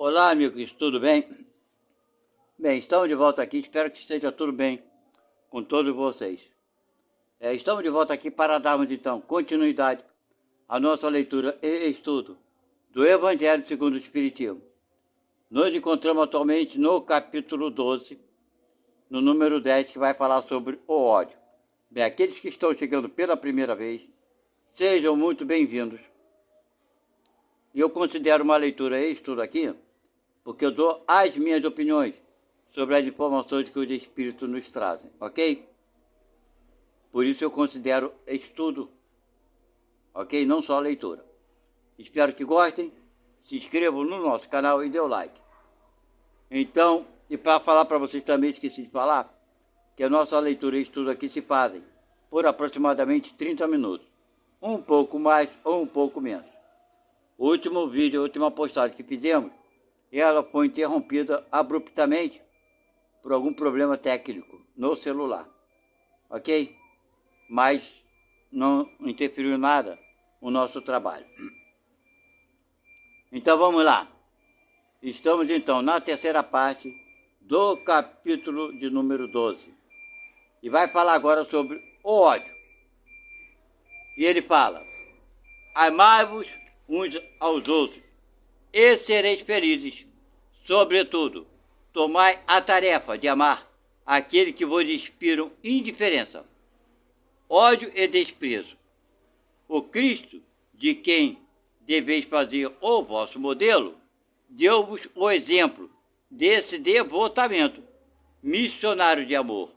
Olá, amigos, tudo bem? Bem, estamos de volta aqui, espero que esteja tudo bem com todos vocês. Estamos de volta aqui para darmos, então, continuidade à nossa leitura e estudo do Evangelho segundo o Espiritismo. Nos encontramos atualmente no capítulo 12, no número 10, que vai falar sobre o ódio. Bem, aqueles que estão chegando pela primeira vez, sejam muito bem-vindos. E eu considero uma leitura e estudo aqui, porque eu dou as minhas opiniões sobre as informações que os espíritos nos trazem, ok? Por isso eu considero estudo, ok? Não só leitura. Espero que gostem, se inscrevam no nosso canal e dê o like. Então, e para falar para vocês também, esqueci de falar, que a nossa leitura e estudo aqui se fazem por aproximadamente 30 minutos. Um pouco mais ou um pouco menos. O último vídeo, a última postagem que fizemos, ela foi interrompida abruptamente por algum problema técnico no celular, ok? Mas não interferiu nada no nosso trabalho. Então vamos lá. Estamos então na terceira parte do capítulo de número 12. E vai falar agora sobre o ódio. E ele fala: amai-vos uns aos outros e sereis felizes. Sobretudo, tomai a tarefa de amar aquele que vos inspiram indiferença, ódio e desprezo. O Cristo, de quem deveis fazer o vosso modelo, deu-vos o exemplo desse devotamento, missionário de amor.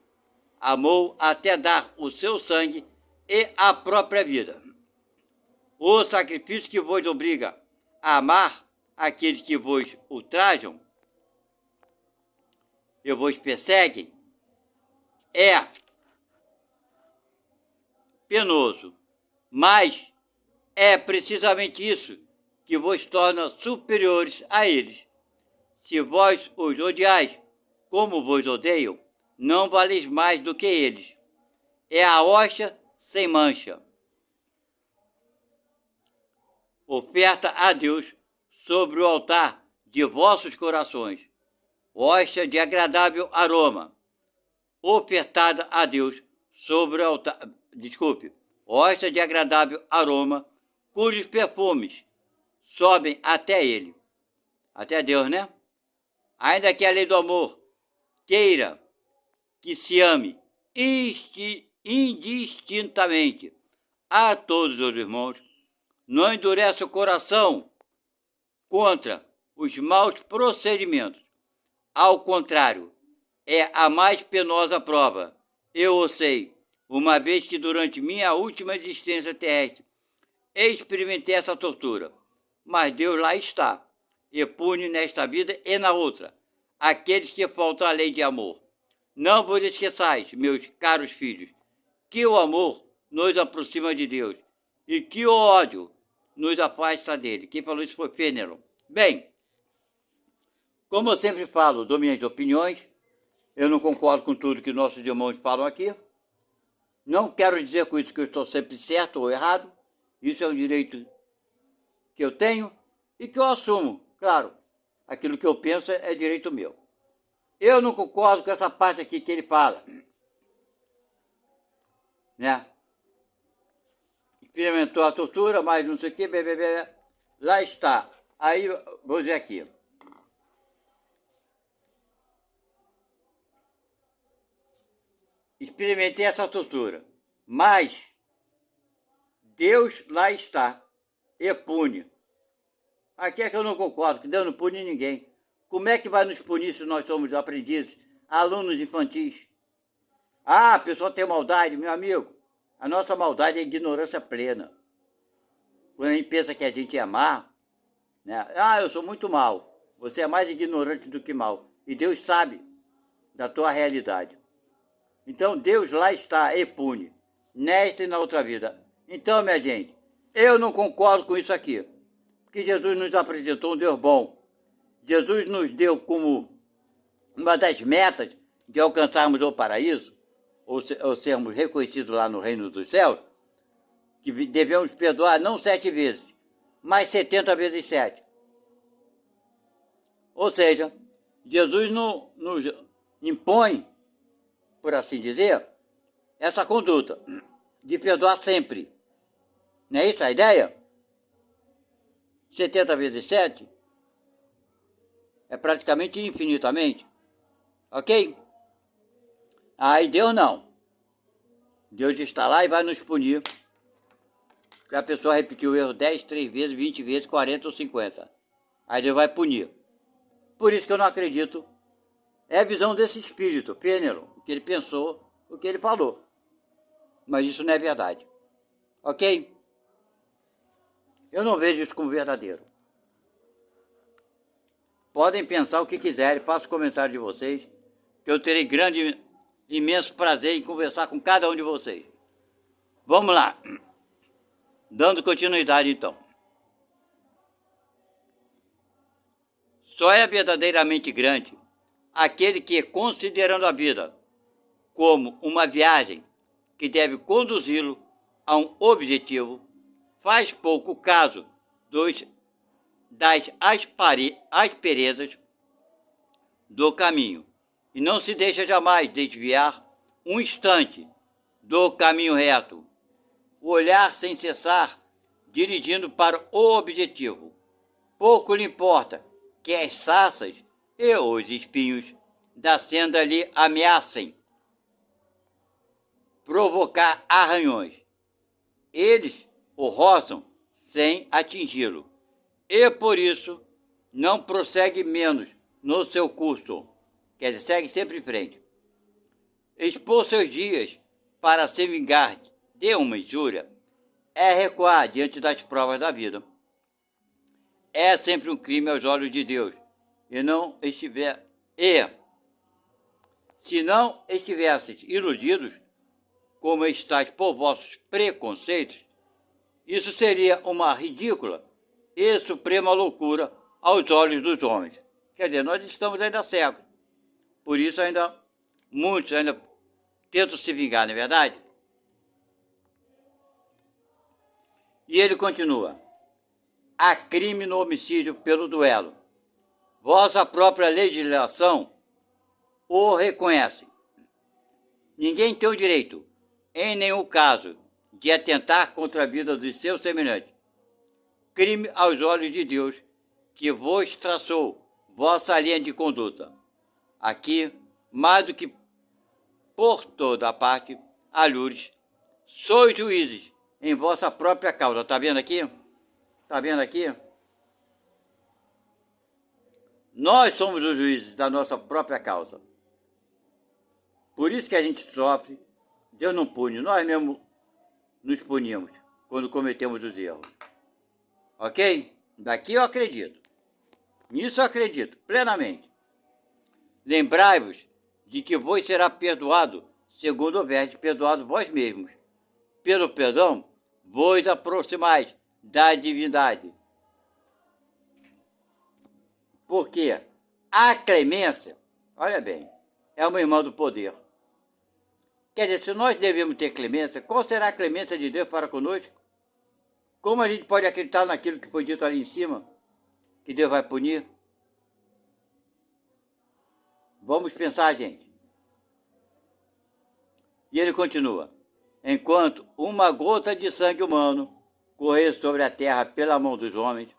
Amou até dar o seu sangue e a própria vida. O sacrifício que vos obriga a amar aqueles que vos ultrajam e vos perseguem é penoso, mas é precisamente isso que vos torna superiores a eles. Se vós os odiais como vos odeiam, não valeis mais do que eles. É a hóstia sem mancha, oferta a Deus sobre o altar de vossos corações, hóstia de agradável aroma, ofertada a Deus sobre o altar, hóstia de agradável aroma, cujos perfumes sobem até ele, até Deus, né? Ainda que a lei do amor queira que se ame indistintamente a todos os irmãos, não endurece o coração contra os maus procedimentos. Ao contrário, é a mais penosa prova. Eu o sei, uma vez que durante minha última existência terrestre experimentei essa tortura. Mas Deus lá está, e pune nesta vida e na outra aqueles que faltam à lei de amor. Não vos esqueçais, meus caros filhos, que o amor nos aproxima de Deus e que o ódio nos afasta dele. Quem falou isso foi Fenelon. Bem, como eu sempre falo, dou minhas opiniões, eu não concordo com tudo que nossos irmãos falam aqui. Não quero dizer com isso que eu estou sempre certo ou errado. Isso é um direito que eu tenho e que eu assumo. Claro, aquilo que eu penso é direito meu. Eu não concordo com essa parte aqui que ele fala, né? Experimentou a tortura, mas não sei o que, lá está. Aí, vou dizer aqui. Experimentei essa tortura, mas Deus lá está e pune. Aqui é que eu não concordo, que Deus não pune ninguém. Como é que vai nos punir se nós somos aprendizes, alunos infantis? Ah, a pessoa tem maldade, meu amigo. A nossa maldade é ignorância plena. Quando a gente pensa que a gente é má, né? Ah, eu sou muito mal. Você é mais ignorante do que mal. E Deus sabe da tua realidade. Então Deus lá está e pune, nesta e na outra vida. Então, minha gente, eu não concordo com isso aqui. Porque Jesus nos apresentou um Deus bom. Jesus nos deu como uma das metas de alcançarmos o paraíso, ou sermos reconhecidos lá no reino dos céus, que devemos perdoar não 7 vezes, mas 70 vezes 7. Ou seja, Jesus nos impõe, por assim dizer, essa conduta de perdoar sempre. Não é isso a ideia? 70 vezes 7 é praticamente infinitamente. Ok? Aí Deus não. Deus está lá e vai nos punir. Se a pessoa repetiu o erro 10, 3 vezes, 20 vezes, 40 ou 50. Aí Deus vai punir. Por isso que eu não acredito. É a visão desse espírito, Fênelon, o que ele pensou, o que ele falou. Mas isso não é verdade. Ok? Eu não vejo isso como verdadeiro. Podem pensar o que quiserem, faço o comentário de vocês, que eu terei grande, imenso prazer em conversar com cada um de vocês. Vamos lá. Dando continuidade, então. Só é verdadeiramente grande aquele que, considerando a vida como uma viagem que deve conduzi-lo a um objetivo, faz pouco caso das asperezas do caminho e não se deixa jamais desviar um instante do caminho reto, o olhar sem cessar dirigindo para o objetivo. Pouco lhe importa que as sarças e os espinhos da senda lhe ameacem provocar arranhões. Eles o roçam sem atingi-lo, e por isso não prossegue menos no seu curso. Quer dizer, segue sempre em frente. Expor seus dias para se vingar de uma injúria é recuar diante das provas da vida. É sempre um crime aos olhos de Deus, se não estivesseis iludidos, como estáis por vossos preconceitos, isso seria uma ridícula e suprema loucura aos olhos dos homens. Quer dizer, nós estamos ainda cegos. Por isso muitos ainda tentam se vingar, não é verdade? E ele continua. Há crime no homicídio pelo duelo. Vossa própria legislação o reconhece. Ninguém tem o direito, em nenhum caso, de atentar contra a vida dos seus semelhantes. Crime aos olhos de Deus, que vos traçou vossa linha de conduta. Aqui, mais do que por toda parte, alures, sois juízes em vossa própria causa. Está vendo aqui? Está vendo aqui? Nós somos os juízes da nossa própria causa. Por isso que a gente sofre. Deus não pune, nós mesmos nos punimos quando cometemos os erros. Ok? Daqui eu acredito. Nisso eu acredito, plenamente. Lembrai-vos de que vos será perdoado, segundo houverdes perdoado vós mesmos. Pelo perdão, vos aproximais da divindade. Porque a clemência, olha bem, é uma irmã do poder. Quer dizer, se nós devemos ter clemência, qual será a clemência de Deus para conosco? Como a gente pode acreditar naquilo que foi dito ali em cima, que Deus vai punir? Vamos pensar, gente. E ele continua. Enquanto uma gota de sangue humano correr sobre a terra pela mão dos homens,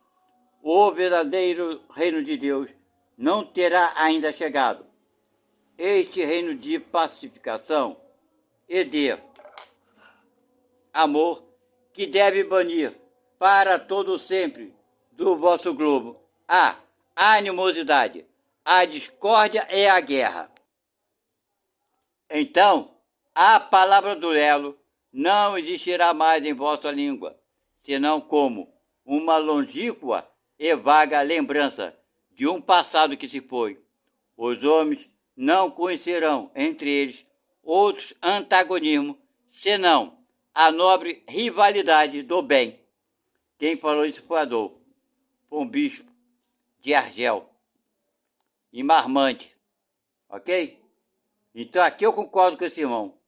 o verdadeiro reino de Deus não terá ainda chegado. Este reino de pacificação e de amor que deve banir para todo sempre do vosso globo a animosidade, a discórdia e a guerra. Então, a palavra do duelo não existirá mais em vossa língua, senão como uma longínqua e vaga lembrança de um passado que se foi. Os homens não conhecerão entre eles outros antagonismos, senão a nobre rivalidade do bem. Quem falou isso foi Adolfo, foi um bispo de Argel, em Marmande, ok? Então aqui eu concordo com esse irmão,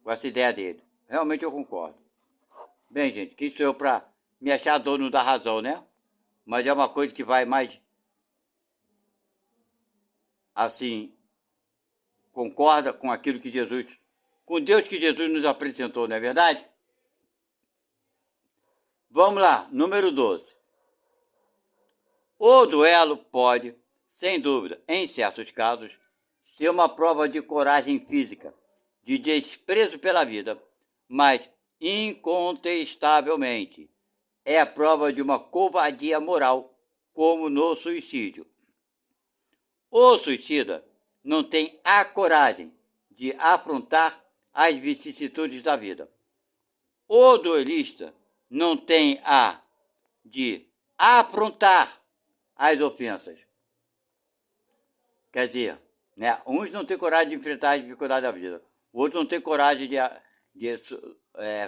com essa ideia dele. Realmente eu concordo. Bem, gente, quem sou eu para me achar dono da razão, né? Mas é uma coisa que vai mais assim, concorda com aquilo que com Deus que Jesus nos apresentou, não é verdade? Vamos lá, número 12. O duelo pode, sem dúvida, em certos casos, ser uma prova de coragem física, de desprezo pela vida, mas, incontestavelmente, é a prova de uma covardia moral, como no suicídio. O suicida não tem a coragem de afrontar as vicissitudes da vida. O duelista não tem a de afrontar as ofensas. Quer dizer, né, uns não têm coragem de enfrentar as dificuldades da vida, outros não têm coragem de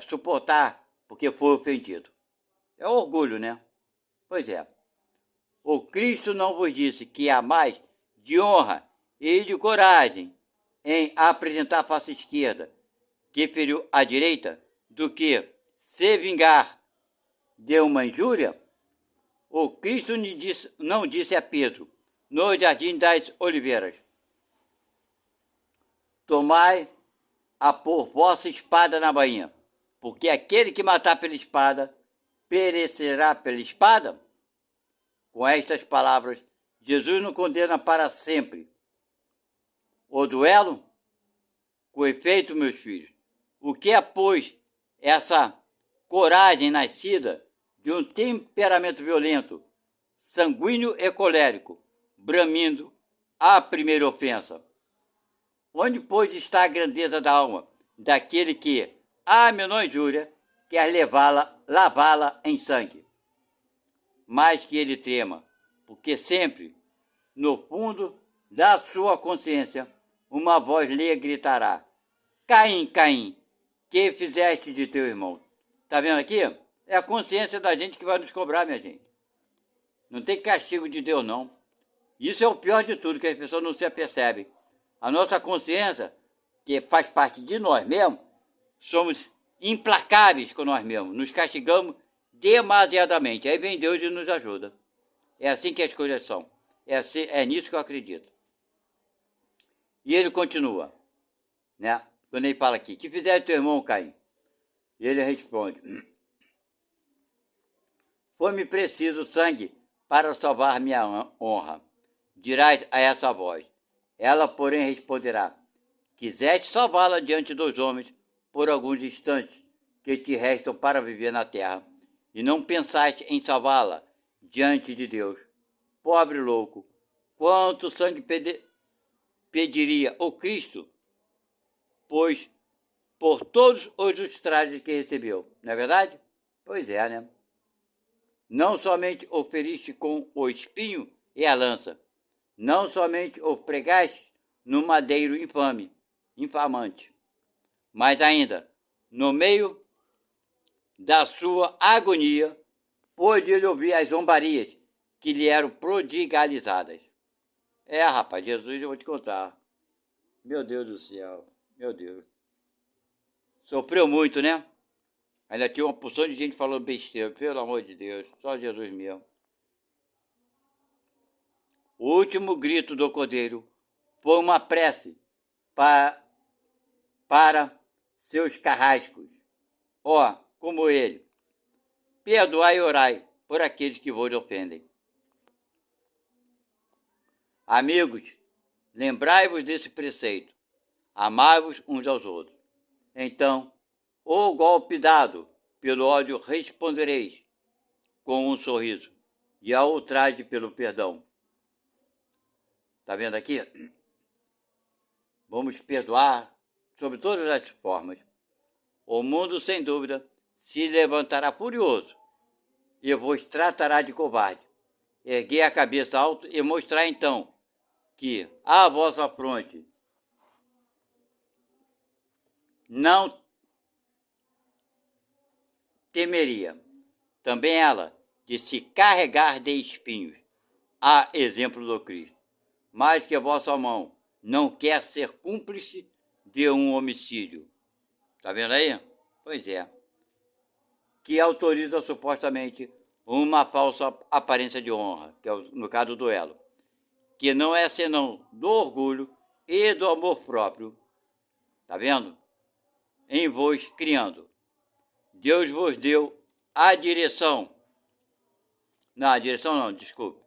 suportar porque foi ofendido. É orgulho, né? Pois é. O Cristo não vos disse que há mais de honra e de coragem em apresentar a face esquerda, que feriu a direita, do que se vingar de uma injúria? O Cristo não disse a Pedro, no jardim das oliveiras: tomai a por vossa espada na bainha, porque aquele que matar pela espada perecerá pela espada? Com estas palavras, Jesus nos condena para sempre. O duelo? Com efeito, meus filhos, o que é, pois, essa coragem nascida de um temperamento violento, sanguíneo e colérico, bramindo a primeira ofensa? Onde, pois, está a grandeza da alma daquele que, a menor injúria, quer lavá-la em sangue? Mais que ele trema, porque sempre, no fundo da sua consciência, uma voz lhe gritará: Caim, Caim, que fizeste de teu irmão? Tá vendo aqui? É a consciência da gente que vai nos cobrar, minha gente. Não tem castigo de Deus, não. Isso é o pior de tudo, que as pessoas não se apercebem. A nossa consciência, que faz parte de nós mesmos, somos implacáveis com nós mesmos, nos castigamos demasiadamente. Aí vem Deus e nos ajuda. É assim que as coisas são. É nisso que eu acredito. E ele continua, né? Quando ele fala aqui: que fizeste teu irmão, Caim? E ele responde: foi-me preciso sangue para salvar minha honra. Dirás a essa voz. Ela, porém, responderá: quiseste salvá-la diante dos homens por alguns instantes que te restam para viver na terra, e não pensaste em salvá-la diante de Deus. Pobre louco, quanto sangue pediria o Cristo, pois por todos os ultrajes que recebeu, não é verdade? Pois é, né? Não somente o feriste com o espinho e a lança, não somente o pregaste no madeiro infamante, mas ainda, no meio da sua agonia, pôde ele ouvir as zombarias que lhe eram prodigalizadas. Rapaz, Jesus, eu vou te contar. Meu Deus do céu, meu Deus. Sofreu muito, né? Ainda tinha uma porção de gente falando besteira, pelo amor de Deus, só Jesus mesmo. O último grito do Cordeiro foi uma prece para seus carrascos. Como ele: perdoai e orai por aqueles que vos ofendem. Amigos, lembrai-vos desse preceito: amai-vos uns aos outros. Então, o golpe dado pelo ódio respondereis com um sorriso, e ao ultraje pelo perdão. Está vendo aqui? Vamos perdoar sob todas as formas. O mundo, sem dúvida, se levantará furioso e vos tratará de covarde. Erguei a cabeça alto e mostrar então que a vossa fronte não temeria, também ela, de se carregar de espinhos, a exemplo do Cristo. Mas que a vossa mão não quer ser cúmplice de um homicídio. Está vendo aí? Pois é. Que autoriza supostamente uma falsa aparência de honra, que é no caso do duelo. que não é senão do orgulho e do amor próprio, tá vendo? Em vos criando. Deus vos deu a direção. Não, a direção não, desculpe.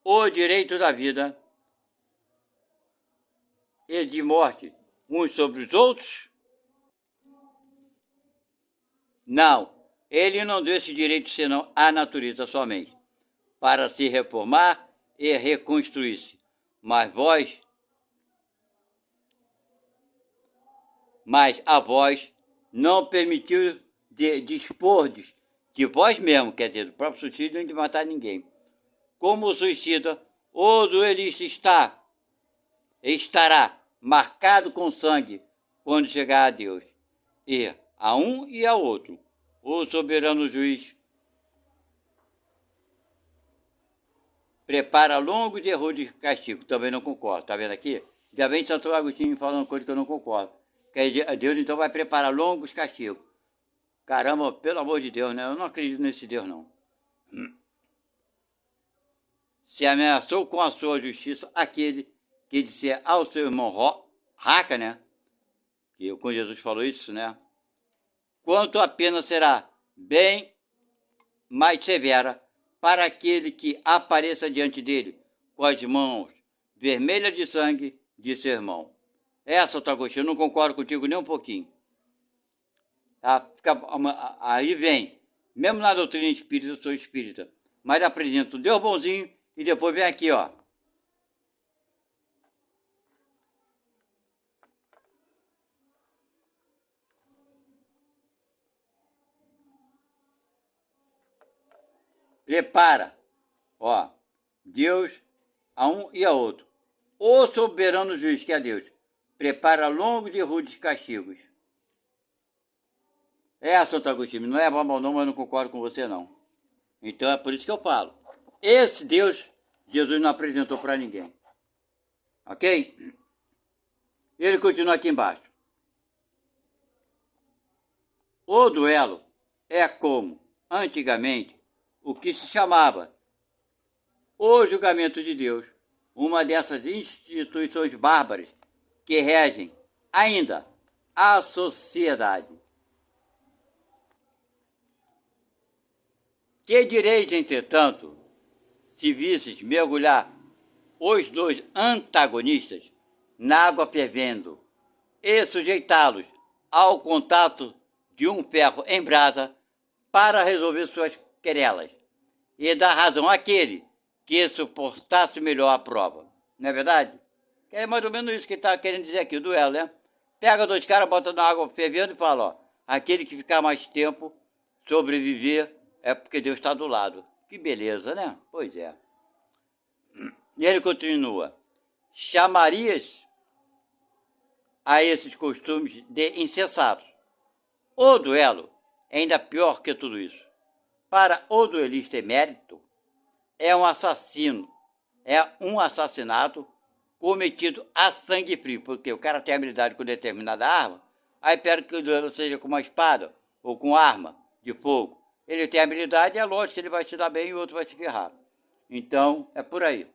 O direito da vida e de morte uns sobre os outros? Não, ele não deu esse direito senão à natureza somente, para se reformar e reconstruir-se. Mas a vós não permitiu dispor de vós mesmo, quer dizer, do próprio suicídio, nem de matar ninguém. Como o suicida, o duelista estará marcado com sangue quando chegar a Deus, e a um e a outro, o soberano juiz prepara longo de rude castigo. Também não concordo, tá vendo aqui? Já vem Santo Agostinho falando coisa que eu não concordo. Quer dizer, Deus então vai preparar longos castigos. Caramba, pelo amor de Deus, né? Eu não acredito nesse Deus, não. Se ameaçou com a sua justiça aquele que disser ao seu irmão raca, né? Que quando Jesus falou isso, né? Quanto a pena será bem mais severa para aquele que apareça diante dele com as mãos vermelhas de sangue de seu irmão. Santo Agostinho, eu não concordo contigo nem um pouquinho. Aí vem, mesmo na doutrina espírita, eu sou espírita, mas apresento Deus bonzinho e depois vem aqui, ó. Prepara, ó, Deus a um e a outro. O soberano juiz, que é Deus, prepara longos e rudes castigos. Santo Agostinho, não é mal não, mas eu não concordo com você não. Então é por isso que eu falo. Esse Deus, Jesus não apresentou para ninguém. Ok? Ele continua aqui embaixo. O duelo é como, antigamente, o que se chamava o julgamento de Deus, uma dessas instituições bárbaras que regem ainda a sociedade. Que direis, entretanto, se visses mergulhar os dois antagonistas na água fervendo e sujeitá-los ao contato de um ferro em brasa para resolver suas querelas e dar razão àquele que suportasse melhor a prova. Não é verdade? É mais ou menos isso que ele está querendo dizer aqui, o duelo, né? Pega dois caras, bota na água fervendo e fala, ó, aquele que ficar mais tempo sobreviver é porque Deus está do lado. Que beleza, né? Pois é. E ele continua. Chamarias a esses costumes de insensatos. O duelo é ainda pior que tudo isso. Para o duelista emérito, é um assassinato cometido a sangue frio, porque o cara tem habilidade com determinada arma, aí pede que o duelo seja com uma espada ou com arma de fogo. Ele tem habilidade, é lógico que ele vai se dar bem e o outro vai se ferrar. Então, é por aí.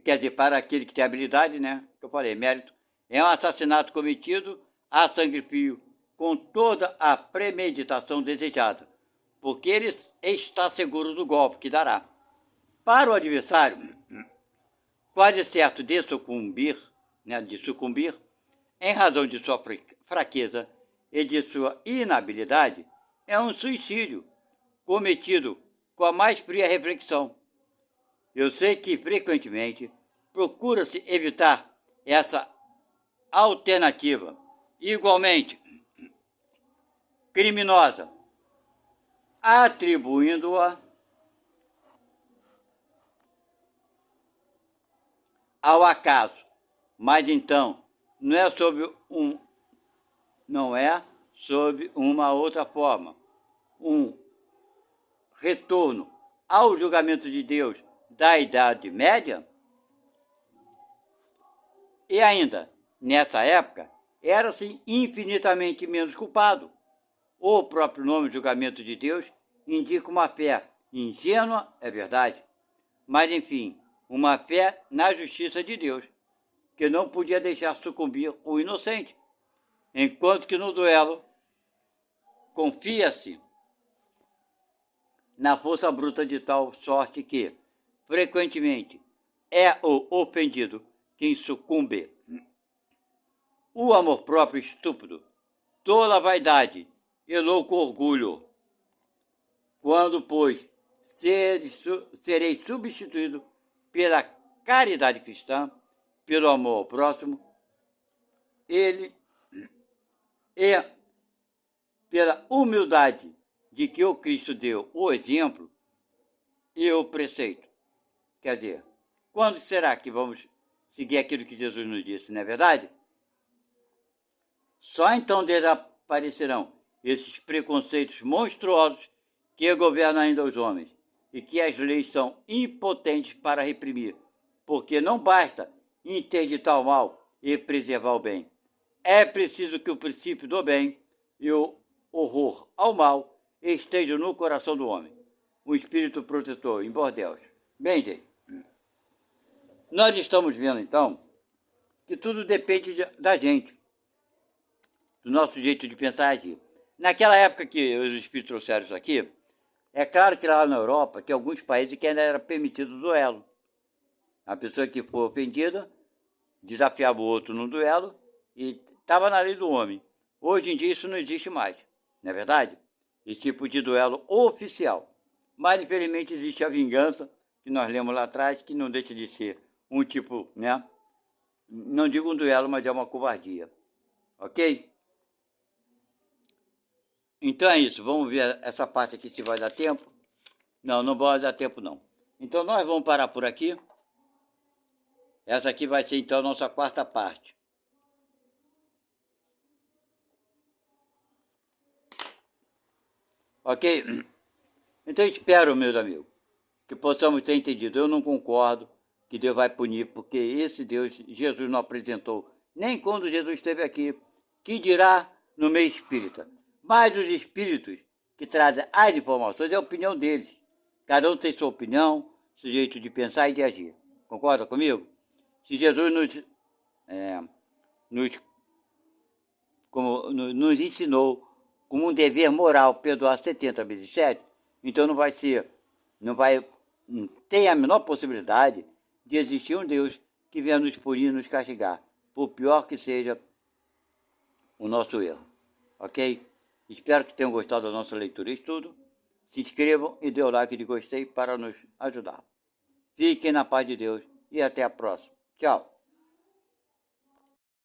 Quer dizer, para aquele que tem habilidade, né? Que eu falei, mérito. É um assassinato cometido a sangue frio, com toda a premeditação desejada, porque ele está seguro do golpe que dará. Para o adversário, quase certo de sucumbir, em razão de sua fraqueza e de sua inabilidade, é um suicídio cometido com a mais fria reflexão. Eu sei que frequentemente procura-se evitar essa alternativa, igualmente criminosa, atribuindo-a ao acaso. Mas então, não é sob uma outra forma, um retorno ao julgamento de Deus da Idade Média? E ainda, nessa época, era-se infinitamente menos culpado. O próprio nome julgamento de Deus indica uma fé ingênua, é verdade, Mas, enfim, uma fé na justiça de Deus, que não podia deixar sucumbir o inocente, enquanto que no duelo confia-se na força bruta de tal sorte que, frequentemente, é o ofendido quem sucumbe. O amor próprio estúpido, tola vaidade e louco orgulho. Quando, pois, serei substituído pela caridade cristã, pelo amor ao próximo, ele e pela humildade de que o Cristo deu o exemplo e o preceito. Quer dizer, quando será que vamos seguir aquilo que Jesus nos disse, não é verdade? Só então desaparecerão esses preconceitos monstruosos que governam ainda os homens e que as leis são impotentes para reprimir, porque não basta interditar o mal e preservar o bem. É preciso que o princípio do bem e o horror ao mal estejam no coração do homem. O espírito protetor em bordéis. Bem, gente, nós estamos vendo então que tudo depende da gente, do nosso jeito de pensar e agir. Naquela época que os espíritos trouxeram isso aqui, é claro que lá na Europa tem alguns países que ainda era permitido o duelo. A pessoa que for ofendida desafiava o outro num duelo e estava na lei do homem. Hoje em dia isso não existe mais, não é verdade? Esse tipo de duelo oficial. Mas infelizmente existe a vingança, que nós lemos lá atrás, que não deixa de ser um tipo, né? Não digo um duelo, mas é uma covardia. Ok? Então é isso, vamos ver essa parte aqui se vai dar tempo. Não, não vai dar tempo não. Então nós vamos parar por aqui. Essa aqui vai ser então a nossa quarta parte. Ok? Então espero, meus amigos, que possamos ter entendido. Eu não concordo que Deus vai punir, porque esse Deus, Jesus não apresentou, nem quando Jesus esteve aqui, que dirá no meio espírita. Mas os espíritos que trazem as informações é a opinião deles. Cada um tem sua opinião, seu jeito de pensar e de agir. Concorda comigo? Se Jesus nos ensinou como um dever moral perdoar 70 vezes 7, então não tem a menor possibilidade de existir um Deus que venha nos punir e nos castigar, por pior que seja o nosso erro. Ok? Espero que tenham gostado da nossa leitura e estudo. Se inscrevam e dê o like de gostei para nos ajudar. Fiquem na paz de Deus e até a próxima. Tchau.